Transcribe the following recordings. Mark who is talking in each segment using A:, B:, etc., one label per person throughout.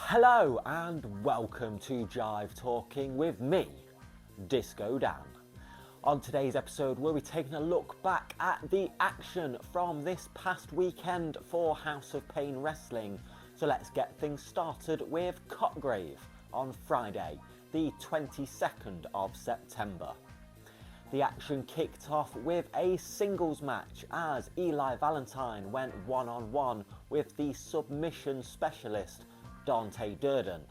A: Hello and welcome to Jive Talking with me, Disco Dan. On today's episode we'll be taking a look back at the action from this past weekend for House of Pain Wrestling. So let's get things started with Cotgrave on Friday, the 22nd of September. The action kicked off with a singles match as Eli Valentine went one-on-one with the submission specialist Dante Durden.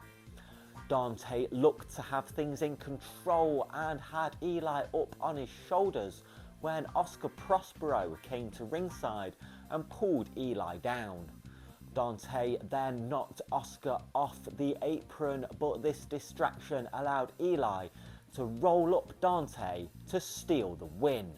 A: Dante looked to have things in control and had Eli up on his shoulders when Oscar Prospero came to ringside and pulled Eli down. Dante then knocked Oscar off the apron, but this distraction allowed Eli to roll up Dante to steal the win.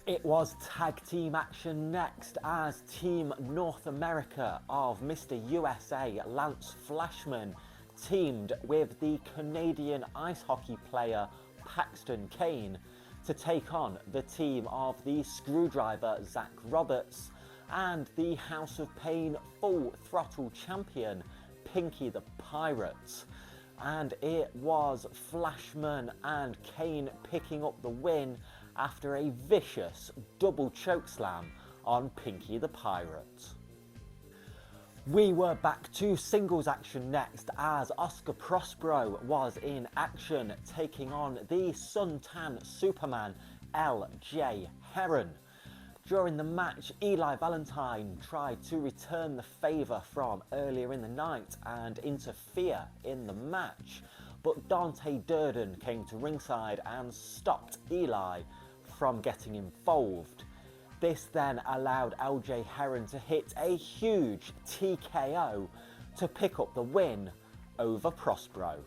A: It was tag team action next as Team North America of Mr. USA Lance Flashman teamed with the Canadian ice hockey player Paxton Kane to take on the team of the Screwdriver Zach Roberts and the House of Pain Full Throttle champion Pinky the Pirate. And it was Flashman and Kane picking up the win after a vicious double chokeslam on Pinky the Pirate. We were back to singles action next as Oscar Prospero was in action taking on the suntan Superman LJ Heron. During the match, Eli Valentine tried to return the favour from earlier in the night and interfere in the match, but Dante Durden came to ringside and stopped Eli from getting involved. This then allowed LJ Heron to hit a huge TKO to pick up the win over Prospero.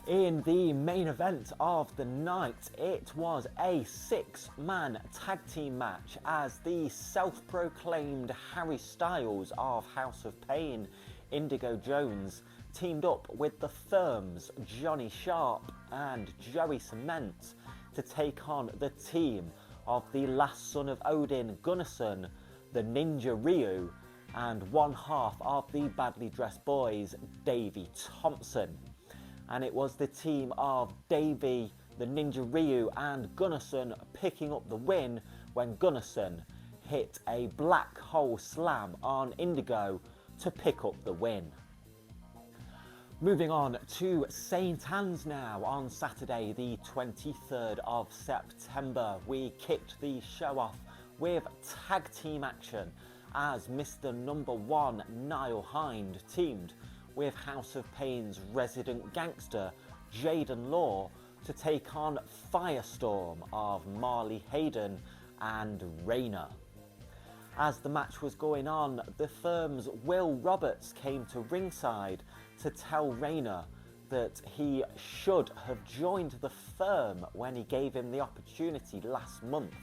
A: In the main event of the night, it was a 6-man tag team match as the self-proclaimed Harry Styles of House of Pain, Indigo Jones, teamed up with the Firm's Johnny Sharp and Joey Cement to take on the team of the last son of Odin, Gunnarsson, the Ninja Ryu, and one half of the Badly Dressed Boys, Davey Thompson. And it was the team of Davey, the Ninja Ryu and Gunnarsson picking up the win when Gunnarsson hit a black hole slam on Indigo to pick up the win. Moving on to St. Anne's now on Saturday the 23rd of September. We kicked the show off with tag team action as Mr. Number 1 Niall Hind teamed with House of Pain's resident gangster Jaden Law to take on Firestorm of Marley Hayden and Rayner. As the match was going on, the Firm's Will Roberts came to ringside to tell Rayner that he should have joined the Firm when he gave him the opportunity last month.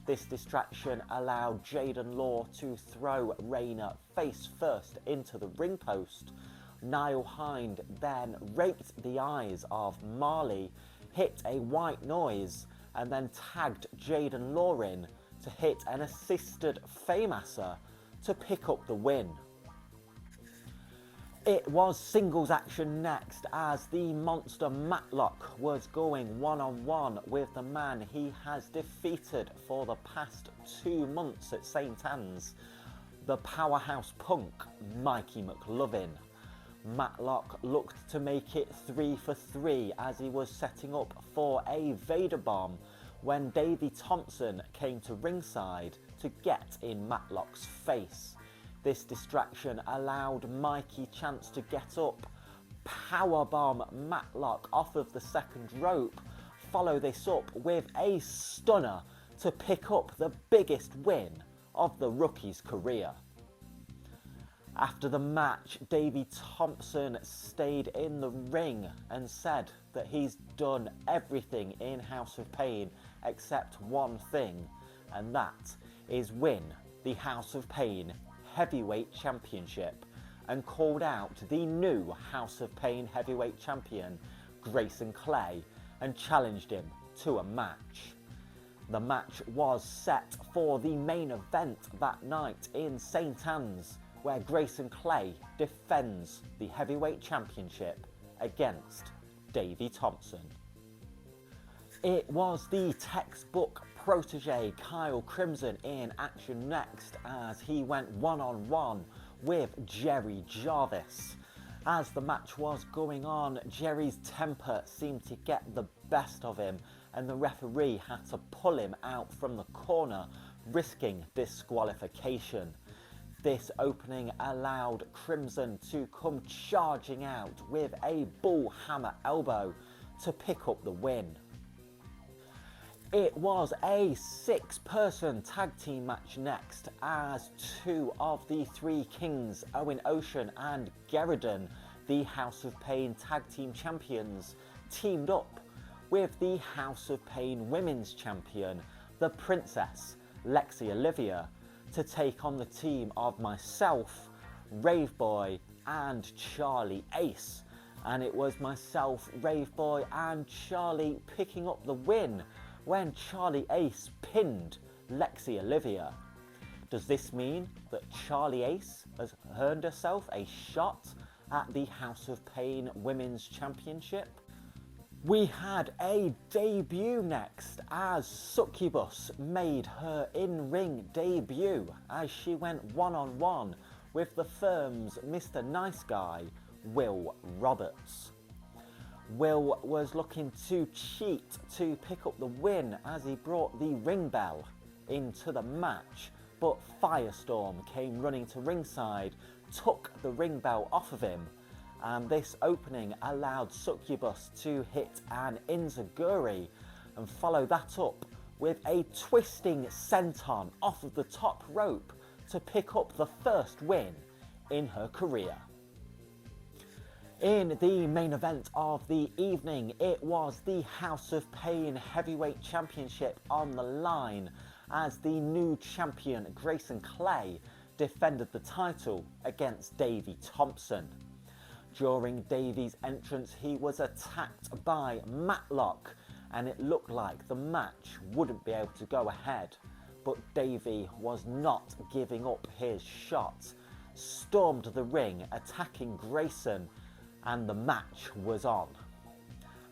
A: This distraction allowed Jaden Law to throw Rayner face first into the ring post. Niall Hind then raked the eyes of Marley, hit a white noise, and then tagged Jaden Law in to hit an assisted Faymaster to pick up the win. It was singles action next as the monster Matlock was going one-on-one with the man he has defeated for the past 2 months at St. Anne's, the powerhouse punk Mikey McLovin. Matlock looked to make it 3 for 3 as he was setting up for a Vader bomb when Davey Thompson came to ringside to get in Matlock's face. This distraction allowed Mikey chance to get up, powerbomb Matlock off of the second rope, follow this up with a stunner to pick up the biggest win of the rookie's career. After the match, Davey Thompson stayed in the ring and said that he's done everything in House of Pain except one thing, and that is win the House of Pain Heavyweight Championship, and called out the new House of Pain Heavyweight Champion, Grayson Clay, and challenged him to a match. The match was set for the main event that night in St. Anne's, where Grayson Clay defends the heavyweight championship against Davey Thompson. It was the textbook protege Kyle Crimson in action next as he went one-on-one with Jerry Jarvis. As the match was going on, Jerry's temper seemed to get the best of him and the referee had to pull him out from the corner, risking disqualification. This opening allowed Crimson to come charging out with a bull hammer elbow to pick up the win. It was a 6-person tag team match next as two of the three kings, Owen Ocean and Gerridon, the House of Pain tag team champions, teamed up with the House of Pain women's champion, the Princess, Lexi Olivia, to take on the team of myself, Raveboy and Charlie Ace. And it was myself, Raveboy and Charlie picking up the win when Charlie Ace pinned Lexi Olivia. Does this mean that Charlie Ace has earned herself a shot at the House of Pain Women's Championship? We had a debut next as Succubus made her in-ring debut as she went one-on-one with the firm's Mr. Nice Guy, Will Roberts. Will was looking to cheat to pick up the win as he brought the ring bell into the match, but Firestorm came running to ringside, took the ring bell off of him, and this opening allowed Succubus to hit an enziguri and follow that up with a twisting senton off of the top rope to pick up the first win in her career. In the main event of the evening, it was the House of Pain Heavyweight Championship on the line as the new champion Grayson Clay defended the title against Davey Thompson. During Davey's entrance, he was attacked by Matlock and it looked like the match wouldn't be able to go ahead, but Davey was not giving up his shot, stormed the ring attacking Grayson, and the match was on.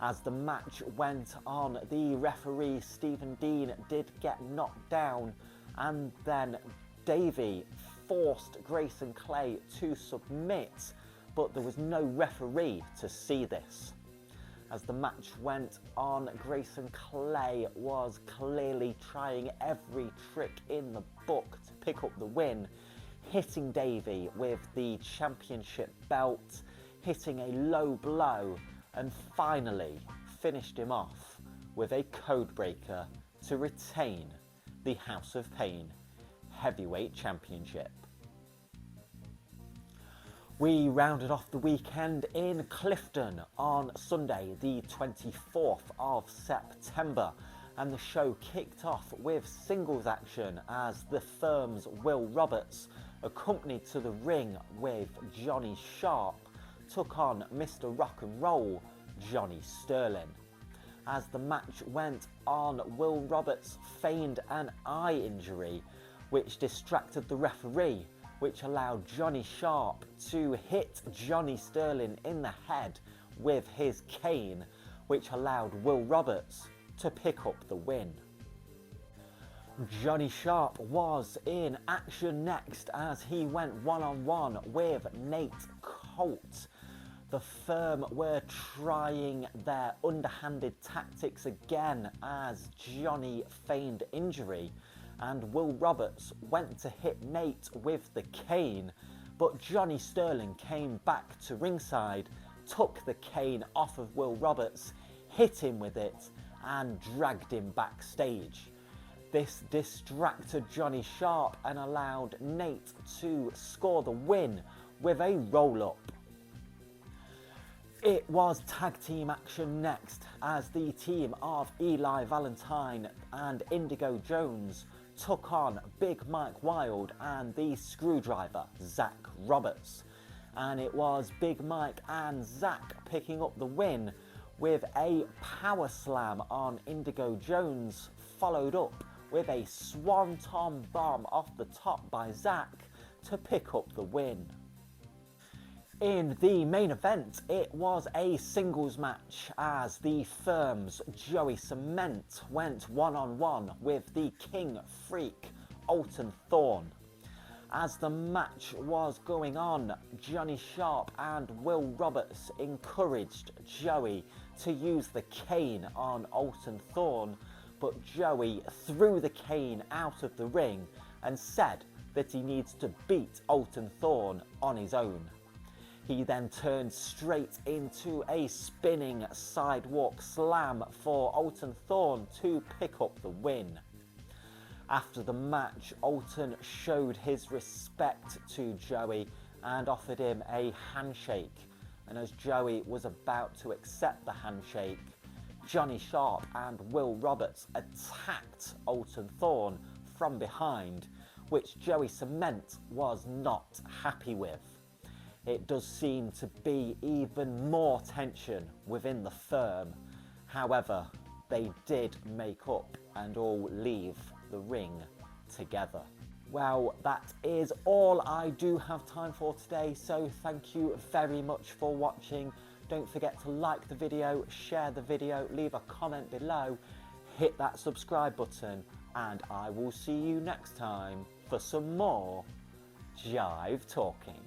A: As the match went on, the referee Stephen Dean did get knocked down and then Davey forced Grayson Clay to submit, but there was no referee to see this. As the match went on, Grayson Clay was clearly trying every trick in the book to pick up the win, hitting Davey with the championship belt, hitting a low blow, and finally finished him off with a codebreaker to retain the House of Pain Heavyweight Championship. We rounded off the weekend in Clifton on Sunday, the 24th of September, and the show kicked off with singles action as the firm's Will Roberts, accompanied to the ring with Johnny Sharp, took on Mr. Rock and Roll, Johnny Sterling. As the match went on, Will Roberts feigned an eye injury, which distracted the referee, which allowed Johnny Sharp to hit Johnny Sterling in the head with his cane, which allowed Will Roberts to pick up the win. Johnny Sharp was in action next as he went one-on-one with Nate Colt. The firm were trying their underhanded tactics again as Johnny feigned injury, and Will Roberts went to hit Nate with the cane, but Johnny Sterling came back to ringside, took the cane off of Will Roberts, hit him with it, and dragged him backstage. This distracted Johnny Sharp and allowed Nate to score the win with a roll-up. It was tag team action next as the team of Eli Valentine and Indigo Jones took on Big Mike Wild and the Screwdriver, Zach Roberts. And it was Big Mike and Zach picking up the win with a power slam on Indigo Jones, followed up with a swanton bomb off the top by Zach to pick up the win. In the main event, it was a singles match as the firm's Joey Cement went one-on-one with the King Freak, Alton Thorne. As the match was going on, Johnny Sharp and Will Roberts encouraged Joey to use the cane on Alton Thorne, but Joey threw the cane out of the ring and said that he needs to beat Alton Thorne on his own. He then turned straight into a spinning sidewalk slam for Alton Thorne to pick up the win. After the match, Alton showed his respect to Joey and offered him a handshake. And as Joey was about to accept the handshake, Johnny Sharp and Will Roberts attacked Alton Thorne from behind, which Joey Cement was not happy with. It does seem to be even more tension within the firm. However, they did make up and all leave the ring together. Well, that is all I do have time for today, so thank you very much for watching. Don't forget to like the video, share the video, leave a comment below, hit that subscribe button, and I will see you next time for some more Jive Talking.